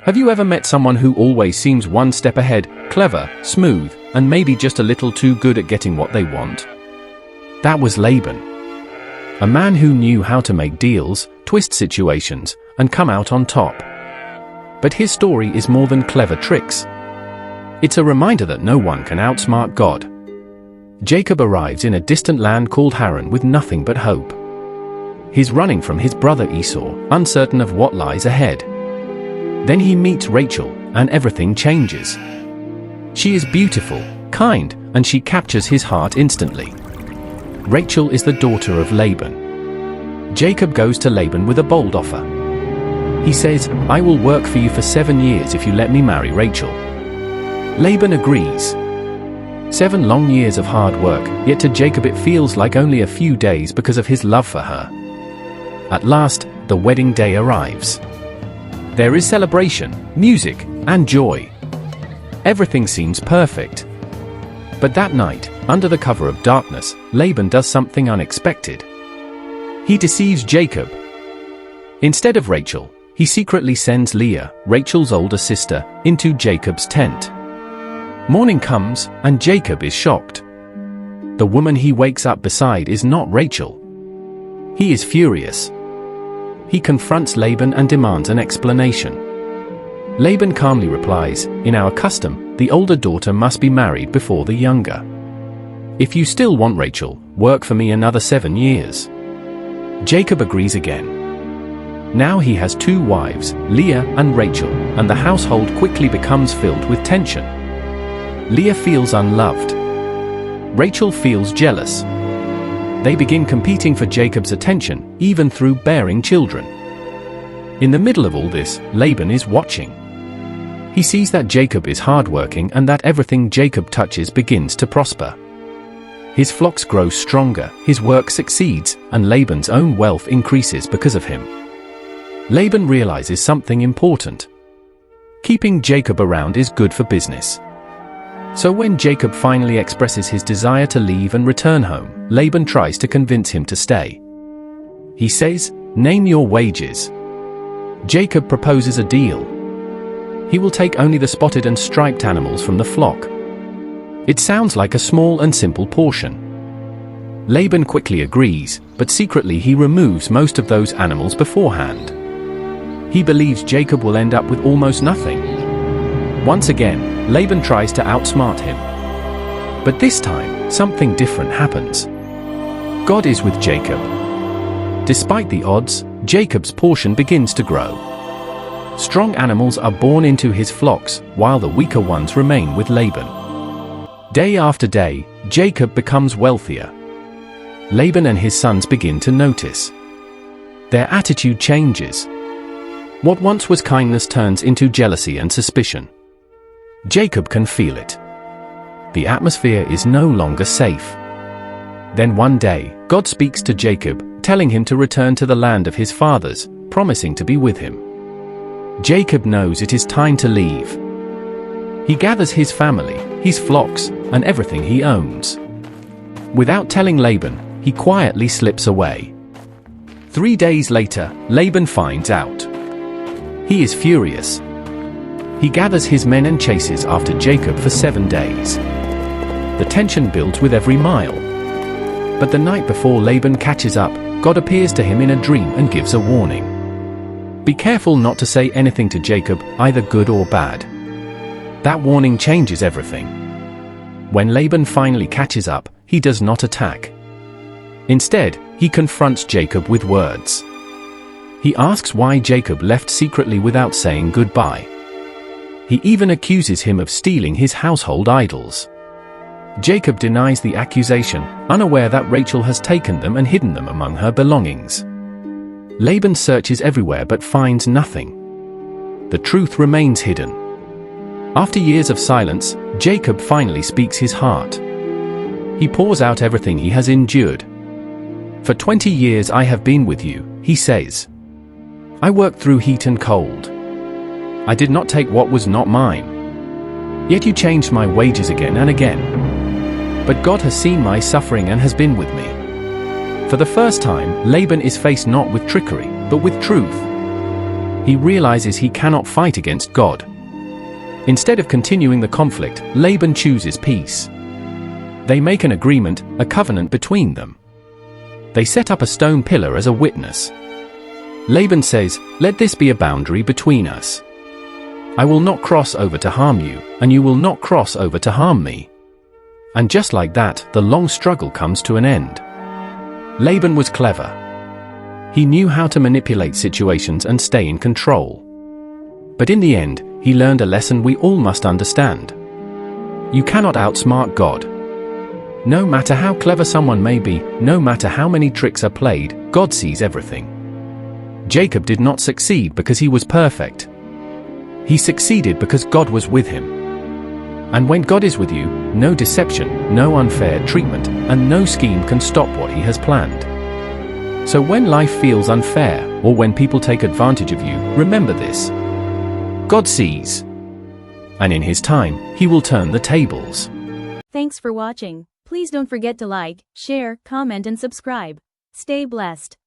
Have you ever met someone who always seems one step ahead, clever, smooth, and maybe just a little too good at getting what they want? That was Laban. A man who knew how to make deals, twist situations, and come out on top. But his story is more than clever tricks. It's a reminder that no one can outsmart God. Jacob arrives in a distant land called Haran with nothing but hope. He's running from his brother Esau, uncertain of what lies ahead. Then he meets Rachel, and everything changes. She is beautiful, kind, and she captures his heart instantly. Rachel is the daughter of Laban. Jacob goes to Laban with a bold offer. He says, "I will work for you for 7 years if you let me marry Rachel." Laban agrees. 7 long years of hard work, yet to Jacob it feels like only a few days because of his love for her. At last, the wedding day arrives. There is celebration, music, and joy. Everything seems perfect. But that night, under the cover of darkness, Laban does something unexpected. He deceives Jacob. Instead of Rachel, he secretly sends Leah, Rachel's older sister, into Jacob's tent. Morning comes, and Jacob is shocked. The woman he wakes up beside is not Rachel. He is furious. He confronts Laban and demands an explanation. Laban calmly replies, "In our custom, the older daughter must be married before the younger. If you still want Rachel, work for me another 7 years." Jacob agrees again. Now he has 2 wives, Leah and Rachel, and the household quickly becomes filled with tension. Leah feels unloved. Rachel feels jealous. They begin competing for Jacob's attention, even through bearing children. In the middle of all this, Laban is watching. He sees that Jacob is hardworking and that everything Jacob touches begins to prosper. His flocks grow stronger, his work succeeds, and Laban's own wealth increases because of him. Laban realizes something important. Keeping Jacob around is good for business. So when Jacob finally expresses his desire to leave and return home, Laban tries to convince him to stay. He says, "Name your wages." Jacob proposes a deal. He will take only the spotted and striped animals from the flock. It sounds like a small and simple portion. Laban quickly agrees, but secretly he removes most of those animals beforehand. He believes Jacob will end up with almost nothing. Once again, Laban tries to outsmart him. But this time, something different happens. God is with Jacob. Despite the odds, Jacob's portion begins to grow. Strong animals are born into his flocks, while the weaker ones remain with Laban. Day after day, Jacob becomes wealthier. Laban and his sons begin to notice. Their attitude changes. What once was kindness turns into jealousy and suspicion. Jacob can feel it. The atmosphere is no longer safe. Then one day, God speaks to Jacob, telling him to return to the land of his fathers, promising to be with him. Jacob knows it is time to leave. He gathers his family, his flocks, and everything he owns. Without telling Laban, he quietly slips away. 3 days later, Laban finds out. He is furious. He gathers his men and chases after Jacob for 7 days. The tension builds with every mile. But the night before Laban catches up, God appears to him in a dream and gives a warning. Be careful not to say anything to Jacob, either good or bad. That warning changes everything. When Laban finally catches up, he does not attack. Instead, he confronts Jacob with words. He asks why Jacob left secretly without saying goodbye. He even accuses him of stealing his household idols. Jacob denies the accusation, unaware that Rachel has taken them and hidden them among her belongings. Laban searches everywhere but finds nothing. The truth remains hidden. After years of silence, Jacob finally speaks his heart. He pours out everything he has endured. "For 20 years I have been with you," he says. "I worked through heat and cold. I did not take what was not mine. Yet you changed my wages again and again. But God has seen my suffering and has been with me. For the first time, Laban is faced not with trickery, but with truth. He realizes he cannot fight against God. Instead of continuing the conflict, Laban chooses peace. They make an agreement, a covenant between them. They set up a stone pillar as a witness. Laban says, "Let this be a boundary between us. I will not cross over to harm you, and you will not cross over to harm me." And just like that, the long struggle comes to an end. Laban was clever. He knew how to manipulate situations and stay in control. But in the end, he learned a lesson we all must understand. You cannot outsmart God. No matter how clever someone may be, no matter how many tricks are played, God sees everything. Jacob did not succeed because he was perfect. He succeeded because God was with him. And when God is with you, no deception, no unfair treatment, and no scheme can stop what He has planned. So when life feels unfair, or when people take advantage of you, remember this. God sees. And in His time, He will turn the tables. Thanks for watching. Please don't forget to like, share, comment and subscribe. Stay blessed.